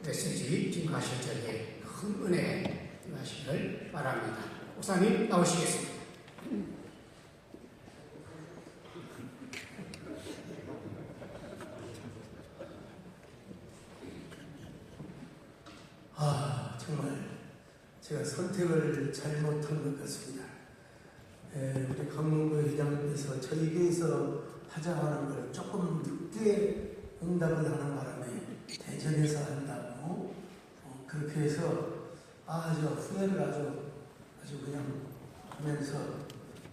메시지 증거하실 적에 큰 은혜 임하시기를 바랍니다. 목사님 나오시겠습니다. 정말 제가 선택을 잘못한 것 같습니다. 우리 강문구 회장님께서 저희 교회에서 하자하는 걸 조금 늦게 응답을 하는 바람에 대전에서 한다고 그렇게 해서 아주 후회를 아주 그냥 하면서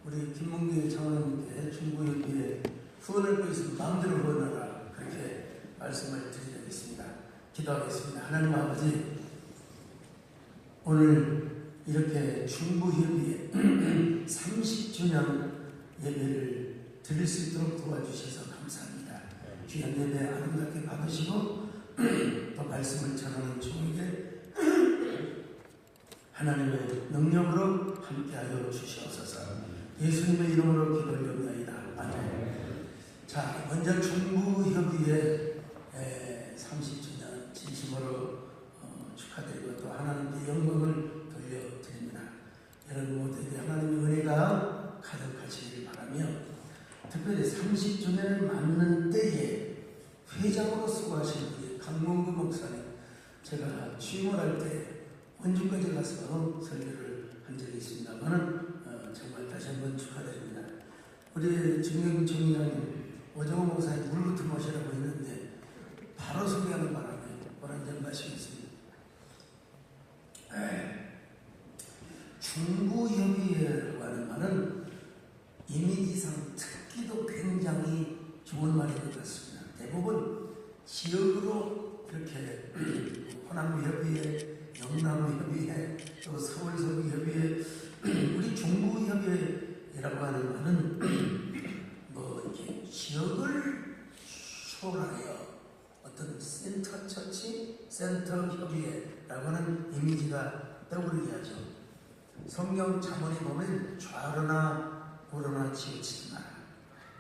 우리 김문기 장로님께 중부협의회 후원을 보이시면 마음대로 후원하라 그렇게 말씀을 드리겠습니다. 기도하겠습니다. 하나님 아버지, 오늘 이렇게 중부협의회 30주년 예배를 드릴 수 있도록 도와주셔서 감사합니다. 귀한 예배 아름답게 받으시고 또 말씀을 전하는 종에게 하나님의 능력으로 함께하여 주시옵소서. 예수님의 이름으로 기도를 드립니다. 아멘. 자, 먼저 중부협의회 30주년 진심으로 축하드리고 또 하나님께 영광을 돌려드립니다. 여러분 모두에게 하나님의 은혜가 가득하시기를 바라며, 특별히 30주년을 맞는 때에 회장으로 수고하신 우리 강문구 목사님, 제가 취임을 할 때 원주까지 가서 설교를 한 적이 있습니다만은 정말 다시 한번 축하드립니다. 우리 중영 총장님, 오정호 목사님 물부터 모시라고 했는데 바로 소개하는 바람에 오늘 연마시겠습니다. 중부협의회라고 하는 말은 이미지상 듣기도 굉장히 좋은 말인 것 같습니다. 대부분 지역으로 이렇게 호남협의회, 영남협의회, 또 서울서부협의회, 우리 중부협의회라고 하는 말은 이렇게 지역을 초월하여 어떤 센터 처치, 센터 협의회라고 하는 이미지가 떠오르게 하죠. 성경 자문에 보면 좌로나 우로나 치우치지 마라.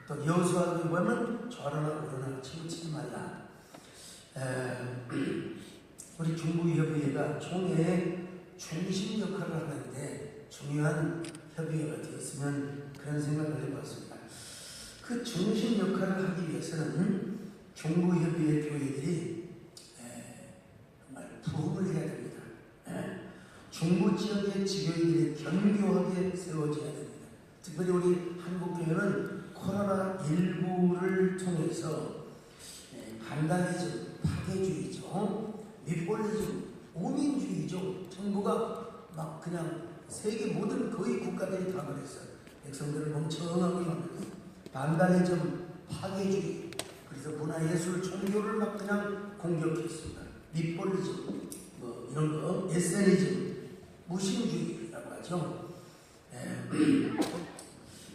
또 여호수아에 보면 좌로나 우로나 치우치지 말라. 우리 중부협의회가 총회의 중심 역할을 하는데 중요한 협의회가 되었으면 그런 생각을 해봤습니다. 그 중심 역할을 하기 위해서는 중부협의회 교회들이 정말 부흥을 해야 됩니다. 중부 지역의 지교회들이 견고하게 세워져야 됩니다. 특별히 우리 한국교회는 코로나19를 통해서 반다니즘, 파괴주의죠, 미폴리즘, 오민주의죠. 정부가 막 그냥 세계 모든 거의 국가들이 다 그랬어요. 백성들을 멍청하게 만들었어요. 반다니즘, 파괴주의, 그래서 문화예술, 종교를 막 그냥 공격했습니다. 미폴리즘, 이런 거, 에세니즘, 무신주의라고 하죠.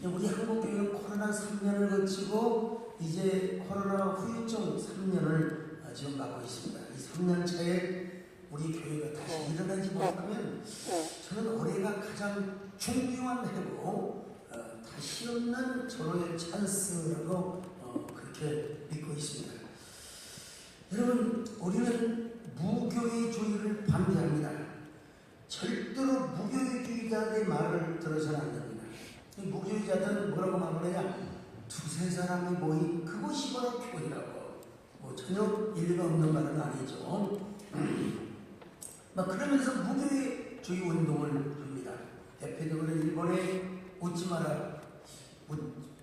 우리 한국교회는 코로나 3년을 거치고 이제 코로나 후유증 3년을 지금 맞고 있습니다. 이 3년 차에 우리 교회가 다시 일어나지 못하면 저는 올해가 가장 중요한 해고 다시 없는 절호의 찬스라고 그렇게 믿고 있습니다. 여러분, 우리는 무교회주의를 반대합니다. 절대로 무교회주의자들의 말을 들어서는 안 됩니다. 무교회자들은 뭐라고 말하느냐? 두세 사람이 모인 그것이 바로 교회라고. 전혀 일리가 없는 말은 아니죠. 그러면서 무교회주의 운동을 합니다. 대표적으로 일본의 웃지 마라,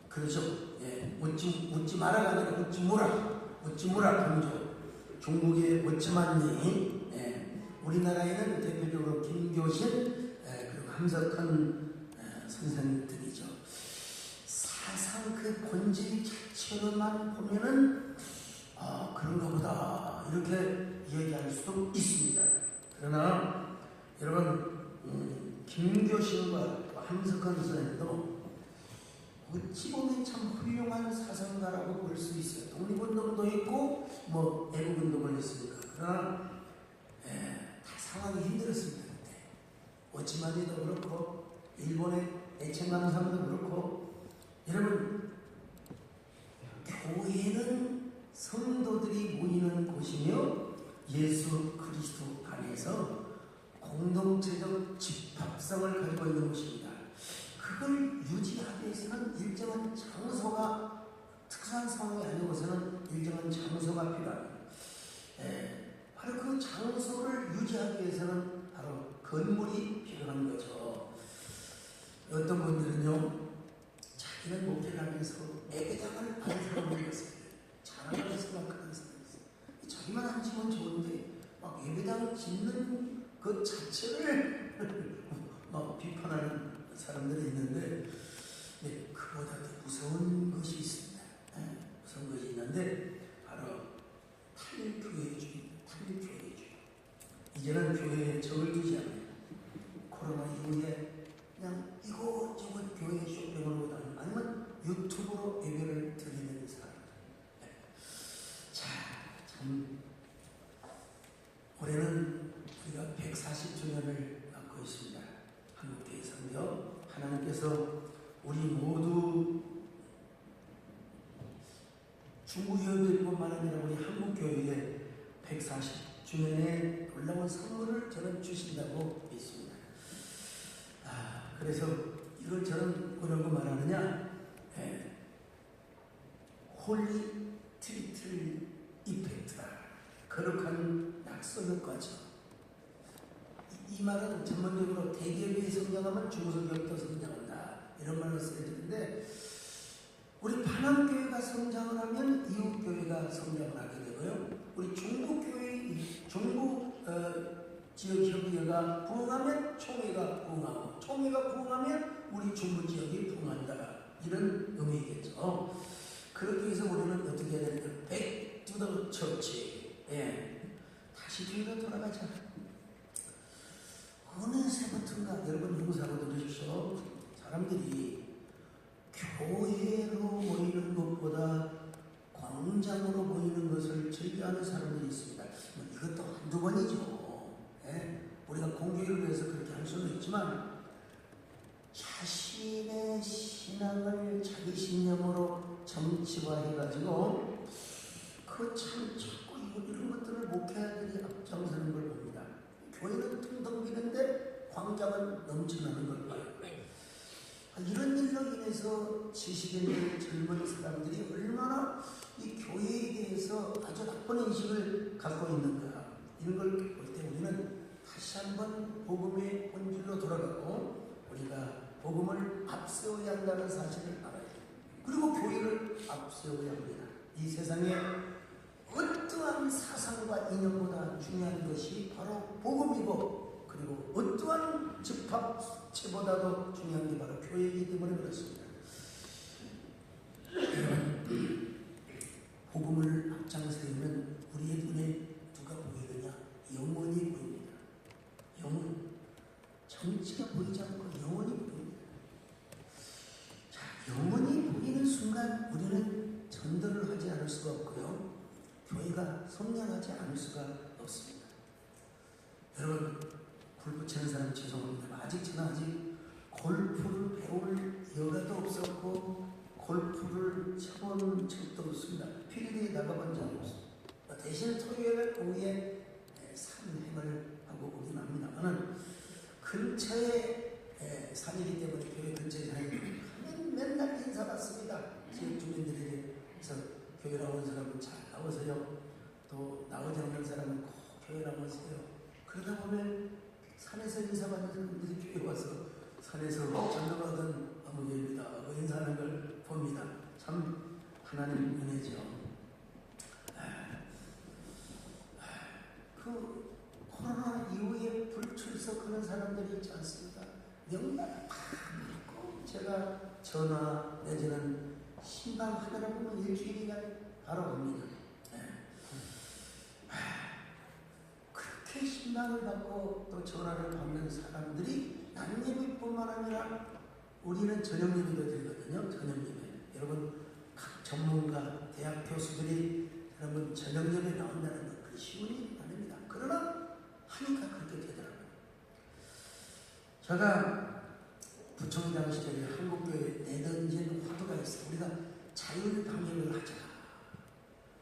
그렇죠. 웃지 마라가 아니라 웃지 무라 강조. 중국의 우츠만니, 우리나라에는 대표적으로 김교신, 그리고 함석헌 선생님들이죠. 사상 그 본질 자체로만 보면은 그런가 보다 이렇게 이야기할 수도 있습니다. 그러나 여러분, 김교신과 함석헌 선생님도 어찌 보면 참 훌륭한 사상가라고 볼 수 있어요. 독립운동도 했고 애국운동을 했으니까. 그러나 다 상황이 힘들었습니다. 그때 오치마니도 그렇고 일본의 애청감상도 그렇고. 여러분, 교회는 성도들이 모이는 곳이며 예수 그리스도 그리스도 안에서 공동체적 집합성을 가지고 있는 것입니다. 그걸 유지하기 위해서는 일정한 장소가, 특수한 상황이 아니고서는 일정한 장소가 필요합니다. 바로 그 장소를 유지하기 위해서는 바로 건물이 필요한 거죠. 어떤 분들은요, 자기는 목회를 하면서 예배당을 아는 사람이 있어요. 자랑하는 생각하는 사람이 있어요. 자기만 안 지면 좋은데 막 예배당 짓는 그 자체를 막 비판하는 사람들이 있는데, 네, 그보다도 무서운 것이 있습니다. 무서운 것이 있는데 바로 탈교회주의입니다. 탈교회주의. 이제는 교회에 적을 두지 않아요. 코로나 이후에 그냥 이곳저곳 교회 쇼핑으로 다니고 아니면 유튜브로 예배를 드리는 사람. 자, 참 올해는 우리가 140주년을 맞고 있습니다. 한국교회 성교. 하나님께서 우리 모두 중국교회뿐만 아니라 우리 한국교회에 140주년의 놀라운 선물을 저는 주신다고 믿습니다. 그래서 이걸 저는 뭐라고 말하느냐, 홀리 트리틀 이펙트라, 거룩한 낙서 효과죠. 이 말은 전문적으로 대기업이 성장하면 중소기업도 성장한다, 이런 말로 쓰여지는데, 우리 파남교회가 성장을 하면 이웃교회가 성장을 하게 되고요, 우리 중국교회, 중국 지역협의회가 부흥하면 총회가 부흥하고, 총회가 부흥하면 우리 중부지역이 부흥한다, 이런 의미겠죠. 그렇게 해서 우리는 어떻게 해야 되는가? Back to the church. 다시 교회로 돌아가자. 어느새부터인가, 여러분 용서하고 들으십시오. 사람들이 교회로 모이는 것보다 광장으로 모이는 것을 즐겨하는 사람들이 있습니다. 이것도 한두 번이죠. 우리가 공교회를 위해서 그렇게 할 수는 있지만, 자신의 신앙을 자기 신념으로 정치화해가지고 그 참 자꾸 이런 것들을 목회자들이 앞장서는 걸 봅니다. 교회는 텅텅 비는데 광장은 넘쳐나는 걸 봐요. 이런 일로 인해서 지식인들, 젊은 사람들이 얼마나 이 교회에 대해서 아주 나쁜 인식을 갖고 있는가, 이런 걸 볼 때 우리는 다시 한번 복음의 본질로 돌아가고 우리가 복음을 앞세워야 한다는 사실을 알아야 돼요. 그리고 교회를 앞세워야 합니다. 이 세상에 어떠한 사상과 이념보다 중요한 것이 바로 복음이고, 그리고 어떠한 집합체보다도 중요한 게 바로 교회이기 때문에 그렇습니다. 복음을 앞장서면 우리의 눈에 누가 보이느냐? 영원히 보입니다. 영원. 정치가 보이지 않고 영원히 보입니다. 자, 영원히 보이는 순간 우리는 전도를 하지 않을 수가 없고요, 교회가 성장하지 않을 수가 없습니다. 여러분, 골프 치는 사람 죄송합니다. 저는 골프를 배울 여가도 없었고 골프를 쳐본 적도 없습니다. 필드에 나가본 적이 없습니다. 대신 토요일 오후에 산행을 하고 오긴 합니다만, 근처에 산이기 때문에 교회 근처에 산이면 맨날 인사받습니다. 지역 주민들에게서 교회 나오는 사람은 잘 나오세요. 또 나오지 않는 사람은 꼭 교회 나오세요. 그러다 보면 산에서 인사받는 사람들이 교회 와서 산에서 전도받은 어머니입니다 하고 인사하는 걸 봅니다. 참 하나님 은혜죠. 그 코로나 이후에 불출석하는 사람들이 있지 않습니까? 명단을 다 받고 제가 전화 내지는 신방 하나를 보면 일주일이나 바로 옵니다. 그렇게 신방을 받고 또 전화를 받는 사람들이 난예배뿐만 아니라 우리는 저녁예배도 드리거든요. 저녁예배. 여러분, 각 전문가, 대학 교수들이 여러분 저녁예배 나온다는 건 그 쉬운 일이 아닙니다. 그러나 하니까 그렇게 되더라고요. 제가 부총장 시절에 한국교회에 내던진 화두가 있어요. 우리가 자율방역을 하자.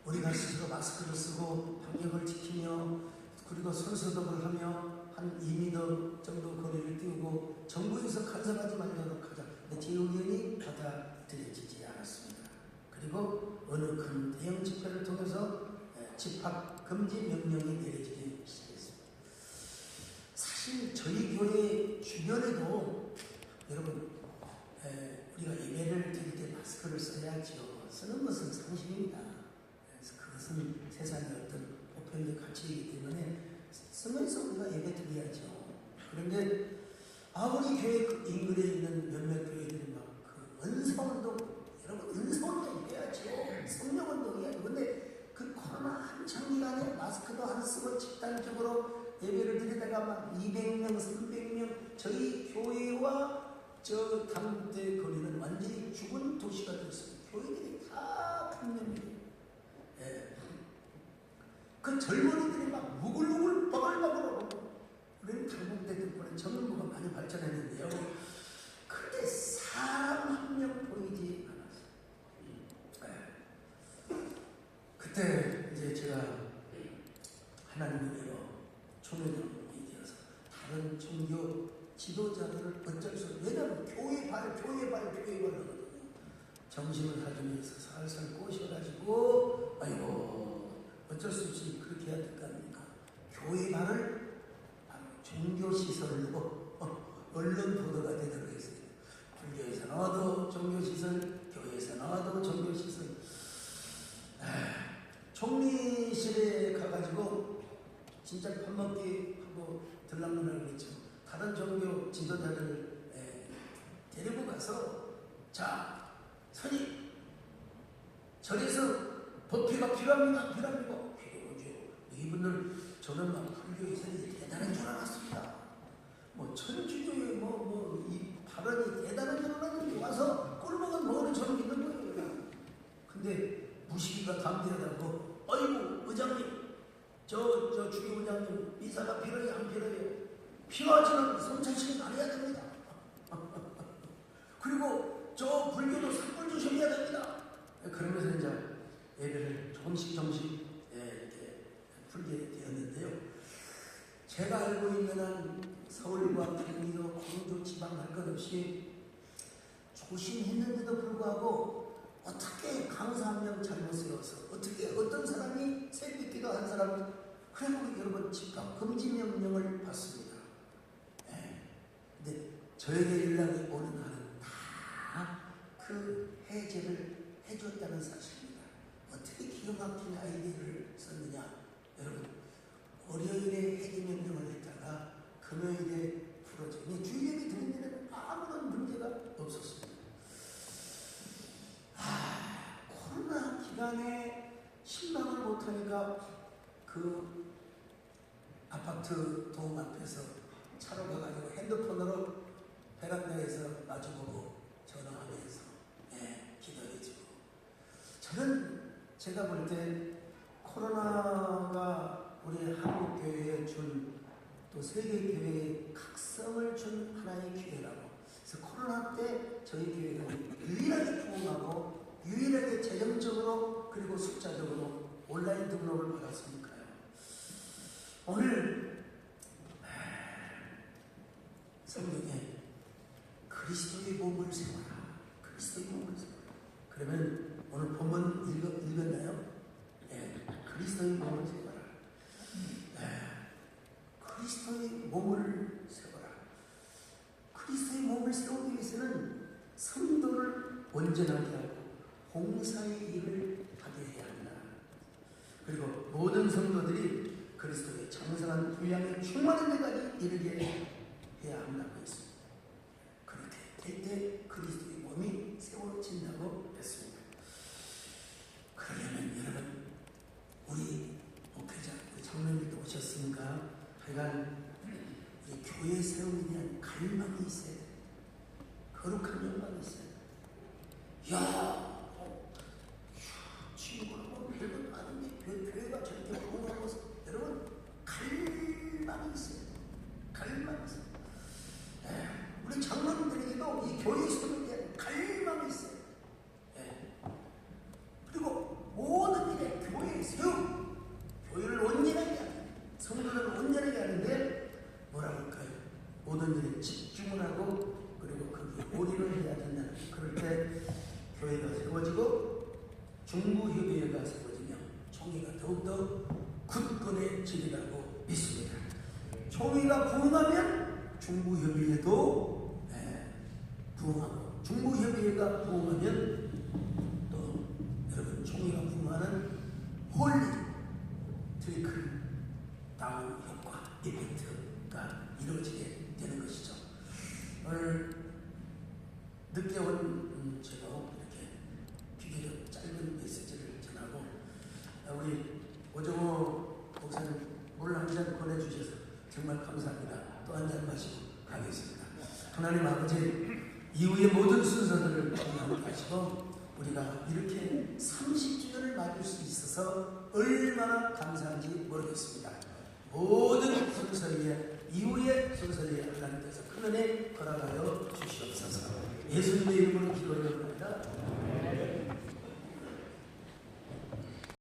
우리가 스스로 마스크를 쓰고 방역을 지키며 그리고 손소독을 하며 한 2m 정도 거리를 띄우고 정부에서 간섭하지 말도록 하자. 근데 제 의견이 받아들여지지 않았습니다. 그리고 어느 큰 대형 집회를 통해서 집합 금지 명령이 내려지기 시작했습니다. 사실 저희 교회 주변에도 여러분 우리가 예배를 드릴 때 마스크를 써야죠. 쓰는 것은 상식입니다. 그래서 그것은 세상의 어떤 보편적 가치이기 때문에 쓰면서 우리가 예배 드려야죠. 그런데 아무리 교회 그 인근에 있는 몇몇 교회들이 막 그 은사운동, 여러분 은사운동 해야죠. 성령운동 해야죠. 근데 그 코로나 한창 기간에 마스크도 안 쓰고 집단적으로 예배를 드리다가 막 200명, 300명 저희 교회와 저 당대 거리는 완전히 죽은 도시가 됐어요. 교회들이 다 탐내입니다. 예. 그 젊은이들이 막 무글무글 버글버글 우리는 당국대 덕분에 정부가 많이 발전했는데요. 그때 사람 한 명 보이지 않았어요. 예. 그때 이제 제가 하나님의 은혜로 초면이 되어서 다른 종교 지도자들을 어쩔 수 없어요. 왜냐하면 교회 발 하거든요. 점심을 사주면서 살살 꼬셔가지고 아이고 어쩔 수 없이 그렇게 해야 될 거 아닙니까? 교회 발을 바로 종교시설로 언론 보도가 되도록 했어요. 불교에서 나와도 종교시설, 교회에서 나와도 종교시설. 총리실에 가가지고 진짜 밥 먹기 하고 들락날락 그랬죠. 다른 종교 지도자들을 데리고 가서 자 선임 절에서 법회가 필요합니다. 필요하죠. 이분들 저는 막 불교에서 대단한 줄 알았습니다. 뭐 천주교의 이 발언이 대단한 줄 알았는데 와서 꿀먹은 먹으면 저는 믿는 거예요. 근데 무시기가 감대하다고 어이구 의장님 저 주교의장님 미사가 필요해요 안 필요해요? 필요하지만 성찬식은 안 해야 됩니다. 그리고 저 불교도 삭불 조심해야 됩니다. 그러면서 이제 예배를 조금씩 이렇게 풀게 되었는데요. 제가 알고 있는 한 서울과 경기도, 광주 지방 할 것 없이 조심했는데도 불구하고 어떻게 강사 한 명 잘못 세워서 어떻게 어떤 사람이 새벽기도 한 사람은 그리고 여러분 집합 금지 명령을 받습니다. 근데 저에게 연락이 오는 날은 다 그 해제를 해줬다는 사실입니다. 어떻게 기가 막힌 아이디어를 썼느냐? 여러분 월요일에 해제 명령을 했다가 금요일에 풀어지니 주일에 드린 데는 아무런 문제가 없었습니다. 코로나 기간에 신방을 못하니까 그 아파트 동 앞에서 차로 가가지고 핸드폰으로 베란다에서 마주보고 전화하면서 기다려주고 저는 제가 볼 때 코로나가 우리 한국 교회에 준 또 세계 교회에 각성을 준 하나의 기회라고. 그래서 코로나 때 저희 교회는 유일하게 부흥하고 유일하게 재정적으로 그리고 숫자적으로 온라인 등록을 받았으니까요. 오늘 성경에 그리스도의 몸을 세워라. 그리스도의 몸을 세워라. 그러면 오늘 본문 읽었나요? 그리스도의 몸을 세워라. 그리스도의 몸을 세워라. 그리스도의 몸을 세우기 위해서는 성도를 온전하게 하고 봉사의 일을 하게 해야 한다. 그리고 모든 성도들이 그리스도의 장성한 분량에 충만한 데까지 이르게 해야 한다고 했습니다. 그렇게 될 때 그리스도의 몸이 세워진다고 했습니다. 그러려면 여러분 우리 목회자, 우리 장로님도 오셨으니까 하여간 이 교회 세움에 대한 갈망이 있어야 돼. 거룩한 열망이 있어야 돼. 야, 친구라고 별것도 아닌데 교회가 저렇게 공부하는 것은 여러분 갈망이 있어야 돼. 갈망이 있어야 돼. 우리 장로님들에게도 이 교회 세움에 대한 갈망이 있어야 돼. 그리고 모든 일에 교회의 세움, 교회를 온전하게 하는 성도를 더욱더 굳건해지리라고 믿습니다. 총회가 부흥하면 중부협의회도 부흥하고, 중부협의회가 부흥하면 또 여러분 총회가 부흥하는 홀리 트리클 다운 효과 이펙트가 이루어지게 되는 것이죠. 오늘 늦게 온 제가 이렇게 비교적 짧은 메시지를 전하고, 우리 오정호 목사님 물 한 잔 보내주셔서 정말 감사합니다. 또 한 잔 마시고 가겠습니다. 하나님 아버지, 이후의 모든 순서들을 함께하시고 우리가 이렇게 30주년을 맞을 수 있어서 얼마나 감사한지 모르겠습니다. 모든 순서에, 이후의 순서에 하나님께서 큰 은혜 허락하여 주시옵소서. 예수님의 이름으로 기도를 합니다.